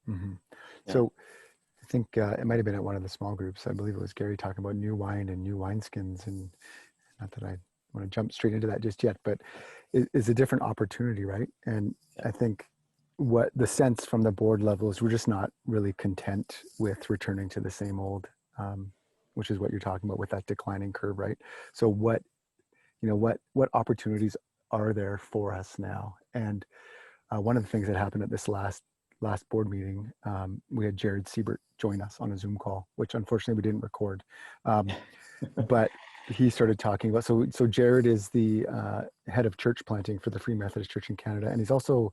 Mm-hmm. Yeah. So I think it might have been at one of the small groups. I believe it was Gary talking about new wine and new wineskins, and not that I want to jump straight into that just yet, but it's a different opportunity, right? And Yeah. I think what the sense from the board level is we're just not really content with returning to the same old, which is what you're talking about with that declining curve, right? So what opportunities are there for us now? And one of the things that happened at this last board meeting, we had Jared Siebert join us on a Zoom call, which unfortunately we didn't record. But he started talking about, so Jared is the head of church planting for the Free Methodist Church in Canada. And he's also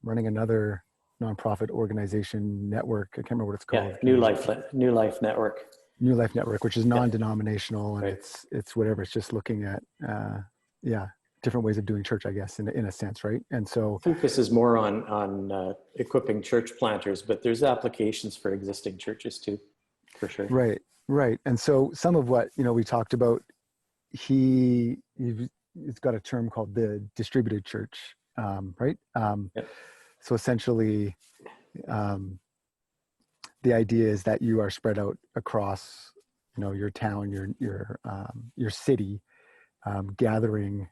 running another nonprofit organization network. I can't remember what it's called. Yeah, New Life Network. New Life Network, which is non-denominational, and Right. it's whatever. It's just looking at, different ways of doing church, I guess, in a sense, right? And so Focus is more on equipping church planters, but there's applications for existing churches too, for sure. Right. And so some of what, we talked about, he's got a term called the distributed church, right? Yep. So essentially, the idea is that you are spread out across, your town, your city, gathering.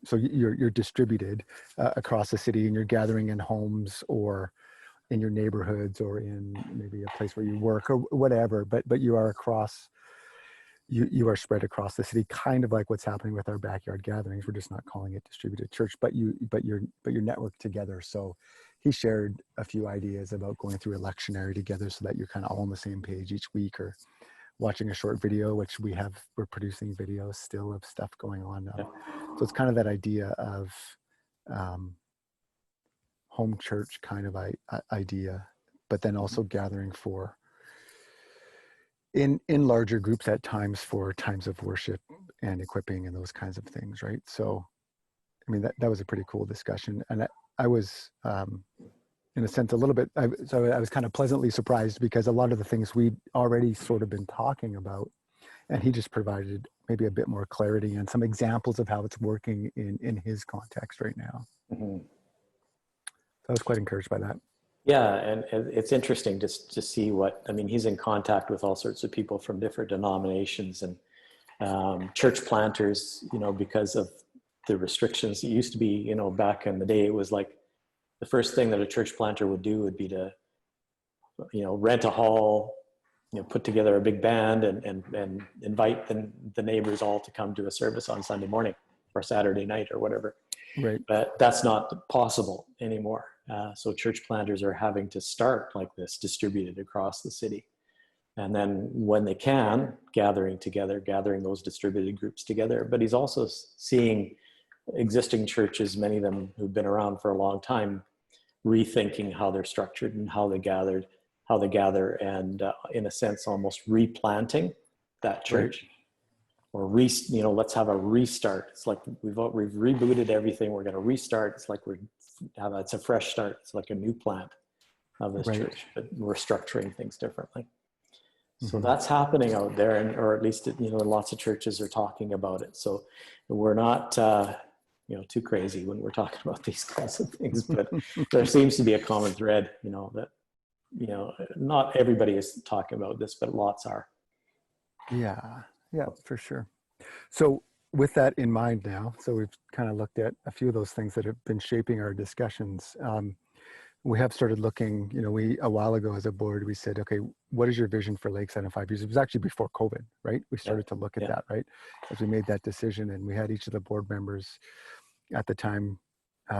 So you're distributed across the city, and you're gathering in homes or in your neighborhoods or in maybe a place where you work or whatever. But you are across. You are spread across the city, kind of like what's happening with our backyard gatherings. We're just not calling it distributed church, but you're networked together. So he shared a few ideas about going through a lectionary together so that you're kind of all on the same page each week, or watching a short video, which we're producing videos still of stuff going on now. So it's kind of that idea of home church kind of idea, but then also gathering for in larger groups at times for times of worship and equipping and those kinds of things, right? So, I mean, that was a pretty cool discussion. And I was, in a sense, a little bit, I was kind of pleasantly surprised, because a lot of the things we'd already sort of been talking about, and he just provided maybe a bit more clarity and some examples of how it's working in his context right now. Mm-hmm. So I was quite encouraged by that. Yeah, and it's interesting to see he's in contact with all sorts of people from different denominations and church planters, because of the restrictions. It used to be, back in the day, it was like the first thing that a church planter would do would be to, rent a hall, put together a big band and invite the neighbors all to come to a service on Sunday morning or Saturday night or whatever. Right. But that's not possible anymore. So church planters are having to start like this, distributed across the city. And then when they can, gathering those distributed groups together. But he's also seeing existing churches, many of them who've been around for a long time, rethinking how they're structured and how they gather, and in a sense, almost replanting that church. Right. Or let's have a restart. It's like we've rebooted everything. We're going to restart. It's like it's a fresh start. It's like a new plant of this church, but we're structuring things differently. So that's happening out there, or at least lots of churches are talking about it. So we're not too crazy when we're talking about these kinds of things, but there seems to be a common thread. That not everybody is talking about this, but lots are. Yeah, for sure. So with that in mind now, so we've kind of looked at a few of those things that have been shaping our discussions. We have started looking, a while ago as a board, we said, okay, what is your vision for Lakeside in 5 years? It was actually before COVID, right? We started to look at that, right? As we made that decision, and we had each of the board members at the time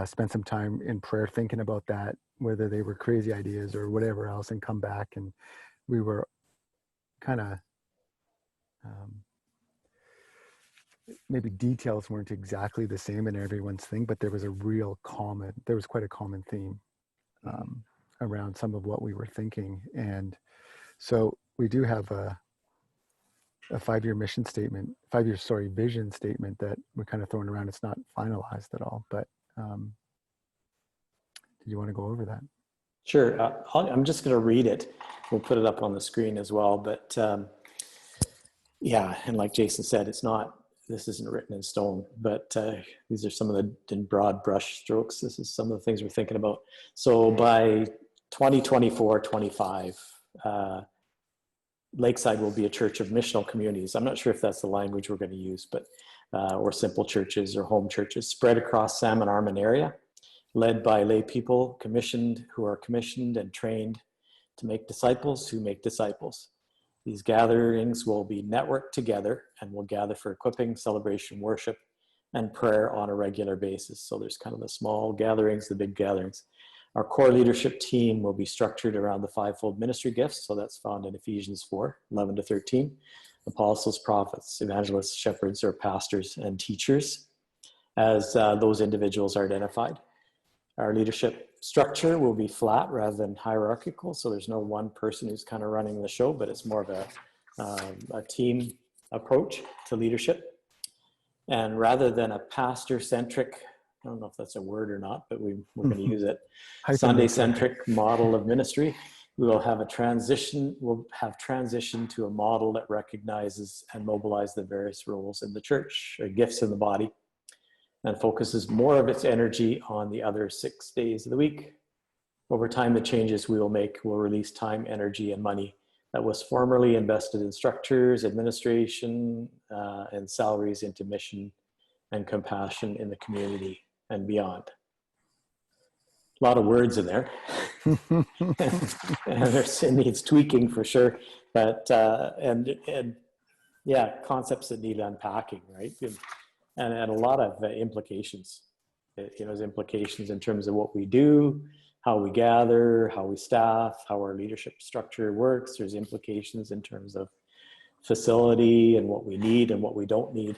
spend some time in prayer thinking about that, whether they were crazy ideas or whatever else, and come back. And we were kind of, maybe details weren't exactly the same in everyone's thing, but there was quite a common theme around some of what we were thinking. And so we do have a 5-year vision statement that we're kind of throwing around. It's not finalized at all, but did you want to go over that? Sure. I'm just going to read it. We'll put it up on the screen as well. But and like Jayson said, this isn't written in stone, but these are some of the broad brush strokes. This is some of the things we're thinking about. So by 2024-25, Lakeside will be a church of missional communities. I'm not sure if that's the language we're going to use, but or simple churches or home churches spread across Salmon Arm area, led by lay people who are commissioned and trained to make disciples who make disciples. These gatherings will be networked together and will gather for equipping, celebration, worship, and prayer on a regular basis. So there's kind of the small gatherings, the big gatherings. Our core leadership team will be structured around the fivefold ministry gifts. So that's found in Ephesians 4:11-13. Apostles, prophets, evangelists, shepherds, or pastors and teachers, as those individuals are identified. Our leadership structure will be flat rather than hierarchical. So there's no one person who's kind of running the show, but it's more of a team approach to leadership. And rather than a pastor-centric, I don't know if that's a word or not, but we're going to use it, Sunday-centric model of ministry, we'll have transition to a model that recognizes and mobilizes the various roles in the church, or gifts in the body, and focuses more of its energy on the other 6 days of the week. Over time, the changes we will make will release time, energy, and money that was formerly invested in structures, administration, and salaries into mission and compassion in the community and beyond. A lot of words in there. And it needs tweaking for sure, but and yeah, concepts that need unpacking, right? And a lot of implications. There's implications in terms of what we do, how we gather, how we staff, how our leadership structure works. There's implications in terms of facility and what we need and what we don't need.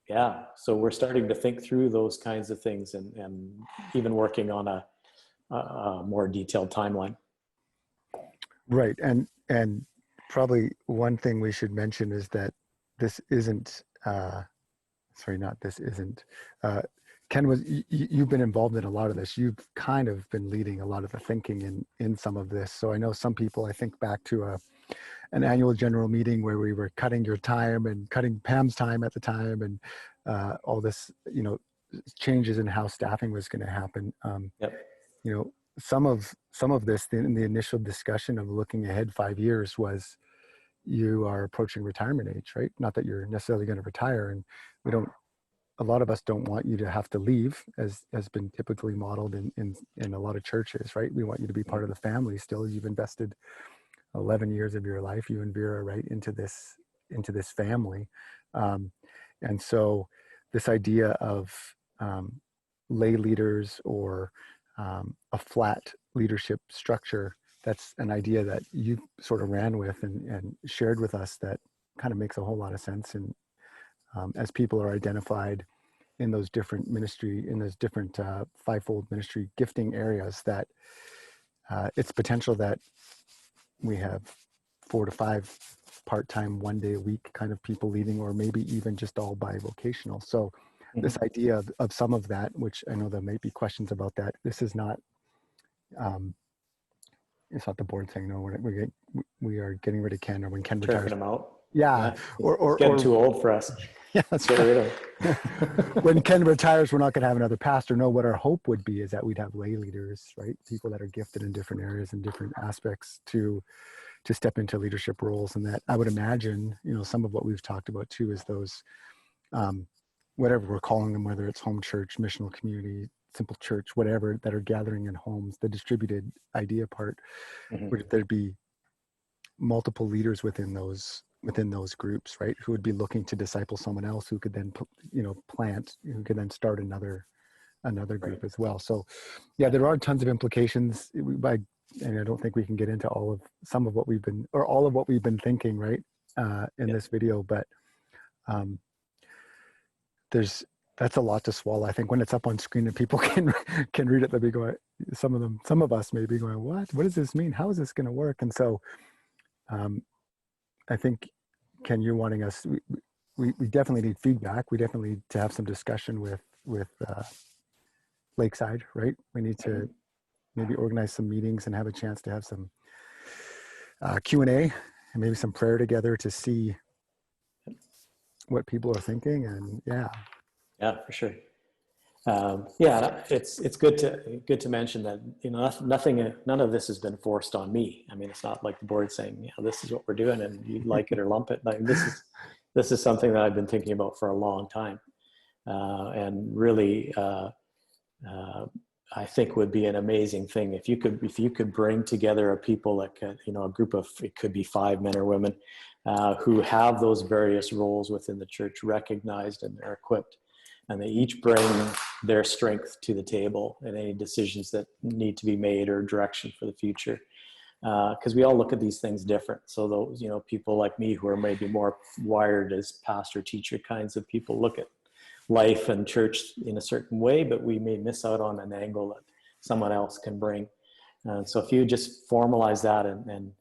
Yeah, so we're starting to think through those kinds of things and even working on a more detailed timeline. Right, and probably one thing we should mention is that this isn't, Ken, you've been involved in a lot of this. You've kind of been leading a lot of the thinking in some of this. So I know some people, I think back to an annual general meeting where we were cutting your time and cutting Pam's time at the time, and all this, changes in how staffing was going to happen. Yep. Some of this in the initial discussion of looking ahead 5 years was, you are approaching retirement age, right? Not that you're necessarily going to retire, and a lot of us don't want you to have to leave, as has been typically modeled in a lot of churches, right? We want you to be part of the family still. You've invested 11 years of your life, you and Vera, right, into this family. And so this idea of lay leaders or a flat leadership structure, that's an idea that you sort of ran with and shared with us, that kind of makes a whole lot of sense. And as people are identified in those different fivefold ministry gifting areas, that it's potential that we have 4 to 5 part-time, 1 day a week kind of people leading, or maybe even just all bivocational. So this idea of some of that, which I know there may be questions about that, this is not, it's not the board saying, no, we are getting rid of Ken, or when Ken retires. Turning him out. Yeah. Or getting too old for us. Yeah, that's Get rid of him. When Ken retires, we're not going to have another pastor. No, what our hope would be is that we'd have lay leaders, right? People that are gifted in different areas and different aspects to step into leadership roles. And that, I would imagine, some of what we've talked about too is those, whatever we're calling them, whether it's home church, missional community, simple church, whatever, that are gathering in homes, the distributed idea part, would there'd be multiple leaders within those groups, right? Who would be looking to disciple someone else, who could then, plant, who could then start another group as well. So yeah, there are tons of implications, and I don't think we can get into all of what we've been thinking, right, in this video, but that's a lot to swallow. I think when it's up on screen and people can read it, they'll be going, some of us may be going, what does this mean? How is this going to work? And so I think, Ken, you're wanting us, we definitely need feedback. We definitely need to have some discussion with Lakeside, right? We need to maybe organize some meetings and have a chance to have some Q&A and maybe some prayer together to see what people are thinking. And yeah, for sure. Yeah, it's good to mention that, you know, none of this has been forced on me. I mean, it's not like the board saying, yeah, this is what we're doing and you like it or lump it. Like this is something that I've been thinking about for a long time, and really, I think would be an amazing thing if you could bring together a people like a group of, it could be 5 men or women, who have those various roles within the church recognized and they're equipped, and they each bring their strength to the table and any decisions that need to be made or direction for the future. Because we all look at these things different. So those, you know, people like me who are maybe more wired as pastor teacher kinds of people look at life and church in a certain way, but we may miss out on an angle that someone else can bring. So if you just formalize that and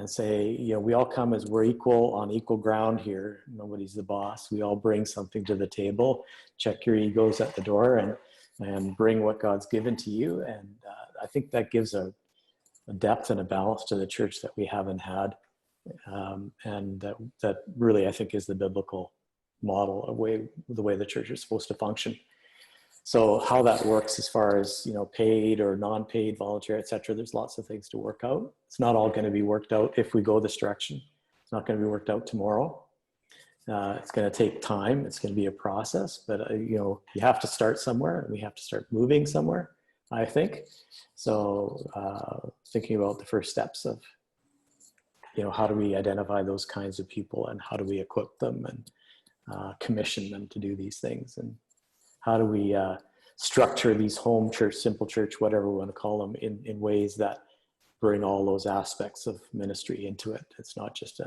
say, you know, we all come as we're equal on equal ground here. Nobody's the boss. We all bring something to the table. Check your egos at the door and bring what God's given to you. And I think that gives a depth and a balance to the church that we haven't had. And that really, I think, is the biblical model of the way the church is supposed to function. So how that works as far as, you know, paid or non-paid, volunteer, et cetera, there's lots of things to work out. It's not all going to be worked out if we go this direction. It's not going to be worked out tomorrow. It's going to take time. It's going to be a process, but you know, you have to start somewhere and we have to start moving somewhere, I think. So thinking about the first steps of, you know, how do we identify those kinds of people and how do we equip them and commission them to do these things, and how do we structure these home church, simple church, whatever we want to call them, in ways that bring all those aspects of ministry into it. It's not just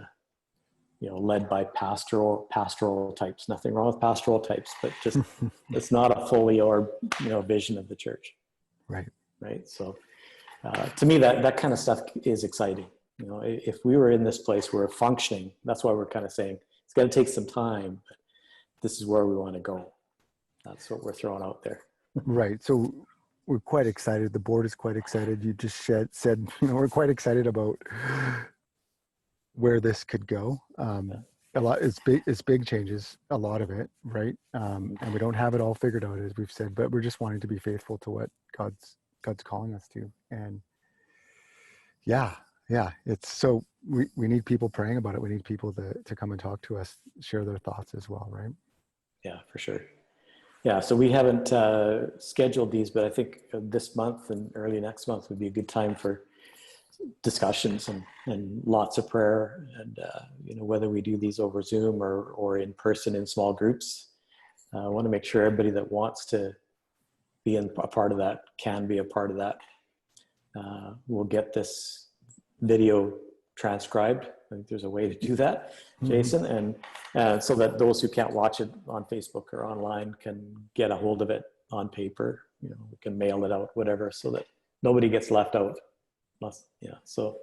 led by pastoral types. Nothing wrong with pastoral types, but just it's not a fully or vision of the church. Right. So to me, that kind of stuff is exciting. You know, if we were in this place where we're functioning, that's why we're kind of saying it's going to take some time, but this is where we want to go. That's what we're throwing out there. Right. So we're quite excited. The board is quite excited. You just said, we're quite excited about where this could go. A lot, it's big changes, a lot of it, right? And we don't have it all figured out, as we've said, but we're just wanting to be faithful to what God's calling us to. And yeah, it's so we need people praying about it. We need people to come and talk to us, share their thoughts as well, right? Yeah, for sure. Yeah, so we haven't scheduled these, but I think this month and early next month would be a good time for discussions and lots of prayer, and whether we do these over Zoom or in person in small groups. I want to make sure everybody that wants to be a part of that can be a part of that. We'll get this video transcribed. I think there's a way to do that, Jayson, and so that those who can't watch it on Facebook or online can get a hold of it on paper. We can mail it out, whatever, so that nobody gets left out. So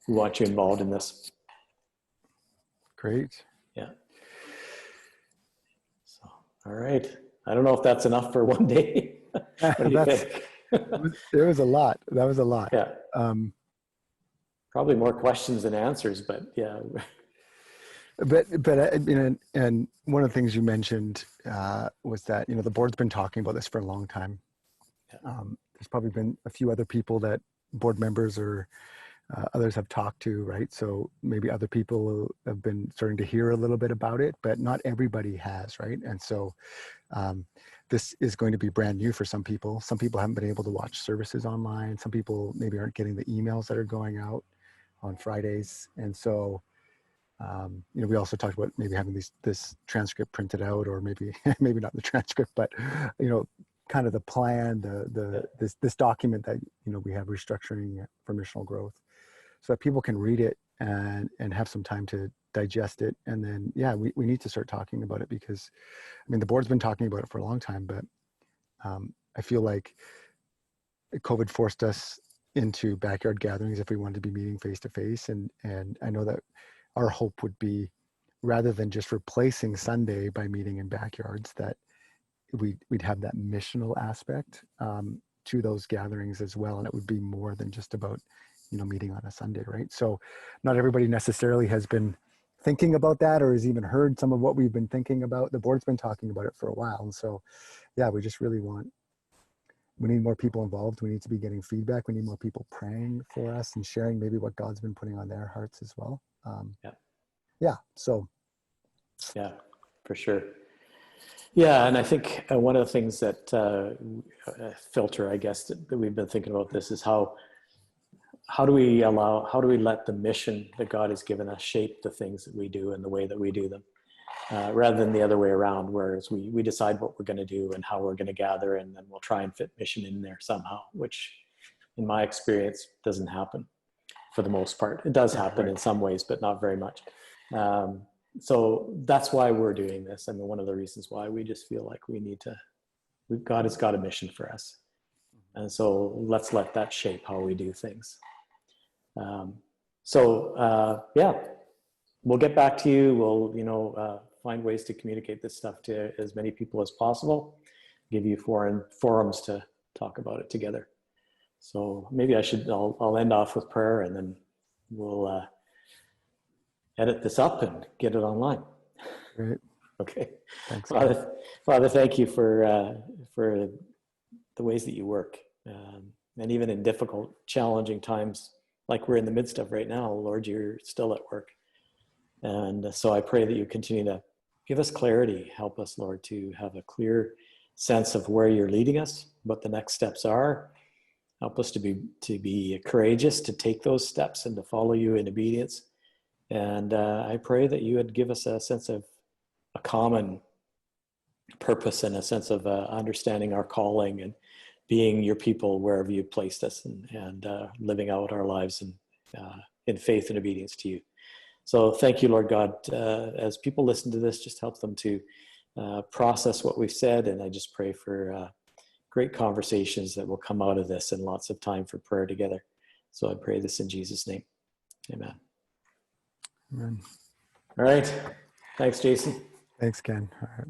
we want you involved in this. Great. Yeah. So, all right. I don't know if that's enough for one day. What do you think? There was a lot. That was a lot. Yeah. Probably more questions than answers, but yeah. But and one of the things you mentioned was that the board's been talking about this for a long time. Yeah. There's probably been a few other people that board members or others have talked to, right? So maybe other people have been starting to hear a little bit about it, but not everybody has, right? And so this is going to be brand new for some people. Some people haven't been able to watch services online. Some people maybe aren't getting the emails that are going out on Fridays. And so, we also talked about maybe having this transcript printed out, or maybe not the transcript, but, kind of the plan, this document that, we have, restructuring for missional growth, so that people can read it and have some time to digest it. And then, we need to start talking about it, because the board's been talking about it for a long time, but I feel like COVID forced us into backyard gatherings if we wanted to be meeting face to face. And I know that our hope would be, rather than just replacing Sunday by meeting in backyards, that we'd have that missional aspect to those gatherings as well. And it would be more than just about, meeting on a Sunday, right? So not everybody necessarily has been thinking about that or has even heard some of what we've been thinking about. The board's been talking about it for a while. And so, yeah, we just really we need more people involved. We need to be getting feedback. We need more people praying for us and sharing maybe what God's been putting on their hearts as well. Yeah. So. Yeah, for sure. Yeah, and I think one of the things that filter, I guess, that we've been thinking about this is how do we let the mission that God has given us shape the things that we do and the way that we do them, rather than the other way around, whereas we decide what we're going to do and how we're going to gather, and then we'll try and fit mission in there somehow, which in my experience doesn't happen for the most part. It does happen in some ways, but not very much. So that's why we're doing this. I mean, one of the reasons why we just feel like God has got a mission for us. And so let's let that shape how we do things. Yeah, we'll get back to you. We'll, find ways to communicate this stuff to as many people as possible, give you forums to talk about it together. So maybe I'll end off with prayer, and then we'll edit this up and get it online. Great. Okay. Thanks. Father, thank you for the ways that you work. And even in difficult, challenging times like we're in the midst of right now, Lord, you're still at work. And so I pray that you continue to give us clarity. Help us, Lord, to have a clear sense of where you're leading us, what the next steps are. Help us to be courageous, to take those steps and to follow you in obedience. And I pray that you would give us a sense of a common purpose and a sense of understanding our calling and being your people wherever you placed us, and living out our lives in faith and obedience to you. So thank you, Lord God. As people listen to this, just help them to process what we've said. And I just pray for great conversations that will come out of this and lots of time for prayer together. So I pray this in Jesus' name. Amen. Amen. All right. Thanks, Jayson. Thanks, Ken. All right.